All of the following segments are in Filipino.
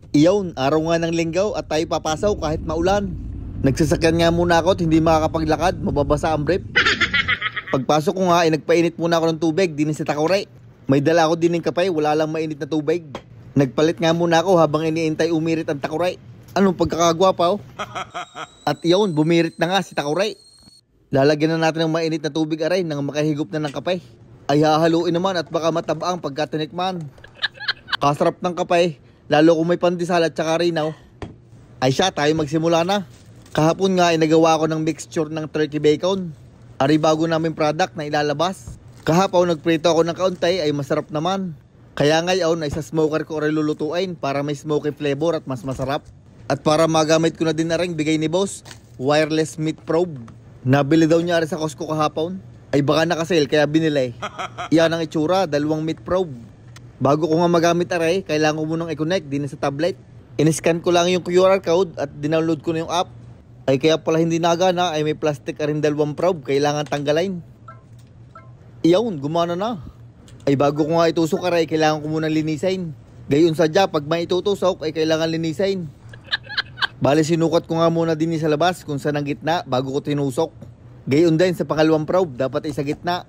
Iyon, araw nga ng linggaw at tayo papasaw kahit maulan. Nagsasakyan nga muna ako at hindi makakapaglakad, mababasa ang brief. Pagpasok ko nga ay nagpainit muna ako ng tubig din sa Takuray. May dala ako din ng kapay, wala lang mainit na tubig. Nagpalit nga muna ako habang iniintay umirit ang Takuray. Anong pagkakagwapa oh? At iyon, bumirit na nga si Takuray. Lalagyan na natin ng mainit na tubig aray nang makahigop na ng kapay. Ay hahaluin naman at baka matabaang pagkatinikman. Kasarap ng kapay, lalo kung may pandesal at saka rinaw. Ay siya, tayo magsimula na. Kahapon nga ay nagawa ko ng mixture ng turkey bacon. Ari bago namin product na ilalabas. Kahapon nagprito ako ng kaunti ay masarap naman. Kaya ngayon ay sa smoker ko rin lulutuin para may smoky flavor at mas masarap. At para magamit ko na din na rin bigay ni boss, wireless meat probe. Nabili daw niya rin sa Costco kahapon. Ay baka nakasale kaya binili. Iyan ang itsura, dalawang meat probe. Bago ko nga magamit aray, kailangan ko munang i-connect din sa tablet. In-scan ko lang yung QR code at dinownload ko na yung app. Ay kaya pala hindi nagana ay may plastic rin dalawang probe, kailangan tanggalin. Iyon, gumana na. Ay bago ko nga itusok aray, kailangan ko munang linisin. Gayon sadya, pag may itutusok ay kailangan linisin. Bale sinukat ko nga muna din sa labas kung saan ang gitna bago ko tinusok. Gayon din sa pangalawang probe, dapat ay sa gitna.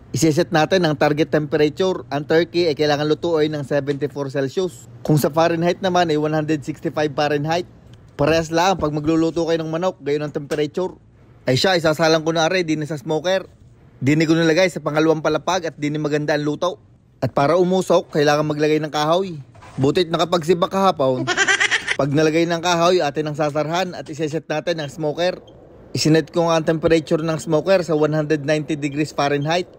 Iseset natin ang target temperature. Ang turkey ay kailangan lutuin ng 74 Celsius. Kung sa Fahrenheit naman ay 165 Fahrenheit. Parehas lang pag magluluto kayo ng manok, gayon ang temperature. Ay siya, isasalang ko na rin din sa smoker. Dini ko nilagay sa pangalawang palapag at dini maganda ang luto. At para umusok, kailangan maglagay ng kahoy. Butit nakapagsibak kahapon. Pag nalagay ng kahoy, atin ang sasarhan at iseset natin ang smoker. Isinet ko nga ang temperature ng smoker sa 190 degrees Fahrenheit.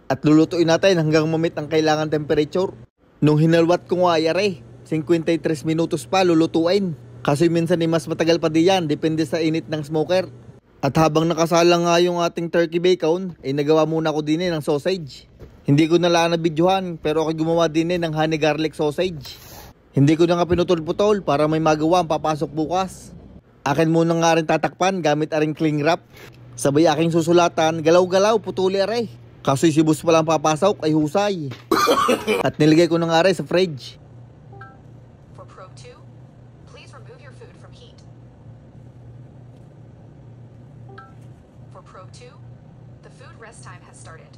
At lulutuin natin hanggang mamit ang kailangan temperature. Nung hinalwat ko nga ay are, 53 minutos pa lulutuin. Kasi minsan ay mas matagal pa diyan, depende sa init ng smoker. At habang nakasalang nga yung ating turkey bacon, ay nagawa muna ko din ng sausage. Hindi ko nalaan na videohan, pero ako gumawa din ng honey garlic sausage. Hindi ko na nga pinutol-putol para may magawa ang papasok bukas. Akin muna nga rin tatakpan gamit aring cling wrap. Sabay aking susulatan, galaw-galaw, putuli aray. Kaso'y si boss palang papasok ay husay. At nilagay ko na nga rin sa fridge. For probe 2, please remove your food from heat. For probe 2, the food rest time has started.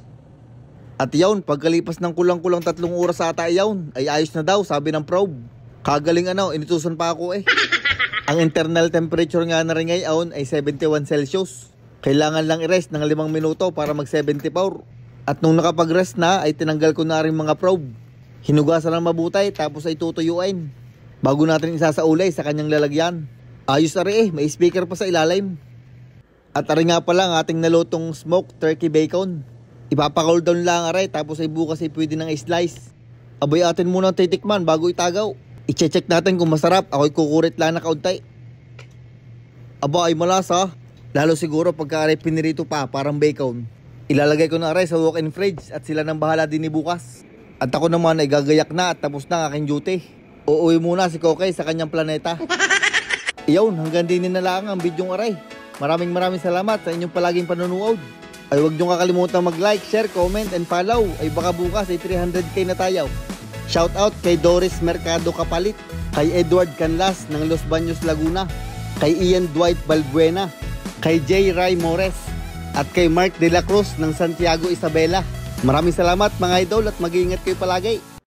At yawn, pagkalipas ng kulang-kulang 3 oras ata yawn, ay ayos na daw, sabi ng probe. Kagaling initusan pa ako eh. Ang internal temperature nga na rin ngayon ay 71 Celsius. Kailangan lang i-rest ng 5 minuto para mag 74. At nung nakapag-rest na, ay tinanggal ko na rin mga probe. Hinugasan ng mabutay tapos ay tutuyuin. Bago natin isasaulay sa kanyang lalagyan. Ayos na rin may speaker pa sa ilalim. At rin nga pala ang ating nalutong smoked turkey bacon. Ipapa-cool down lang aray tapos ay bukas ay pwede nang i-slice. Abay atin muna titikman bago itagaw. I-check natin kung masarap, ako'y kukurit lang na kaunti. Aba ay malasa. Lalo siguro pagka aray pinirito pa parang bacon. Ilalagay ko na aray sa walk-in fridge at sila nang bahala din ni bukas. At ako naman ay gagayak na at tapos na ang aking duty. Uuwi muna si Kokay sa kanyang planeta. Iyon, hanggang din na lang ang bidyong aray. Maraming salamat sa inyong palaging panonood. Ay huwag niyong kakalimutan mag-like, share, comment, and follow. Ay baka bukas ay 300k na tayo. Shout out kay Doris Mercado Kapalit, kay Edward Canlas ng Los Baños, Laguna, kay Ian Dwight Balbuena, kay J. Ray Mores, at kay Mark De La Cruz ng Santiago, Isabela. Maraming salamat mga idol at mag-iingat kayo palagi.